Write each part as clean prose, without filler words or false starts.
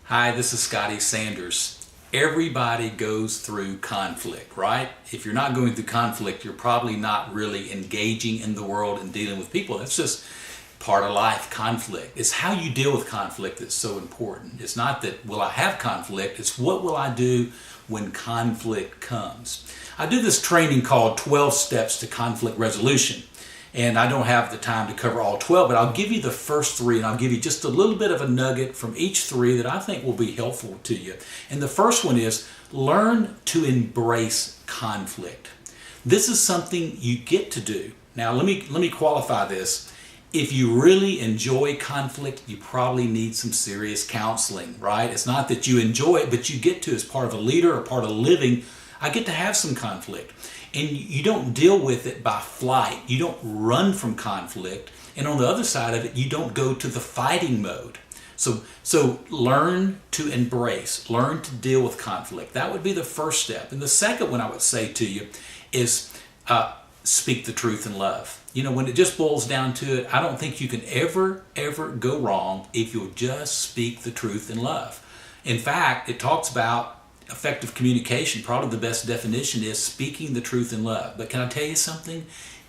Hi, this is Scotty Sanders. Everybody goes through conflict, right? If you're not going through conflict, you're probably not really engaging in the world and dealing with people. That's just part of life, conflict. It's how you deal with conflict that's so important. It's not that will I have conflict, it's what will I do when conflict comes. I do this training called 12 Steps to Conflict Resolution. And I don't have the time to cover all 12, but I'll give you the first three, and I'll give you just a little bit of a nugget from each three that I think will be helpful to you. And the first one is learn to embrace conflict. This is something you get to do. Now, let me qualify this. If you really enjoy conflict, you probably need some serious counseling, right? It's not that you enjoy it, but you get to, as part of a leader or part of living, I get to have some conflict. And you don't deal with it by flight. You don't run from conflict. And on the other side of it, you don't go to the fighting mode. So learn to embrace, learn to deal with conflict. That would be the first step. And the second one I would say to you is speak the truth in love. You know, when it just boils down to it, I don't think you can ever go wrong if you'll just speak the truth in love. In fact, it talks about effective communication. Probably the best definition is speaking the truth in love. But can I tell you something?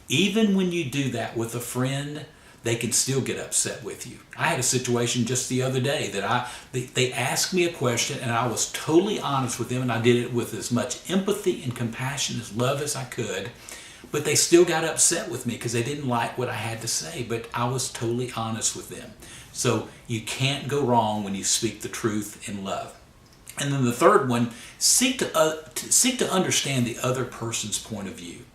Even when you do that with a friend, they can still get upset with you. I had a situation just the other day that they asked me a question and I was totally honest with them, and I did it with as much empathy and compassion as love as I could. But they still got upset with me because they didn't like what I had to say, but I was totally honest with them. So you can't go wrong when you speak the truth in love. And then the third one, seek to understand the other person's point of view.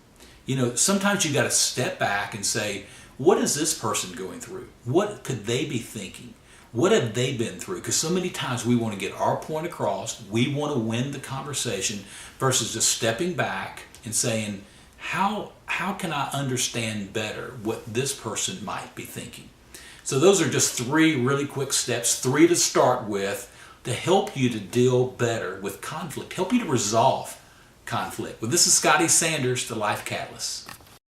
You know, sometimes you got to step back and say, what is this person going through? What could they be thinking? What have they been through? Because so many times we want to get our point across. We want to win the conversation versus just stepping back and saying, how can I understand better what this person might be thinking? So those are just three really quick steps, three to start with, to help you to deal better with conflict, help you to resolve conflict. Well, this is Scotty Sanders, the Life Catalyst.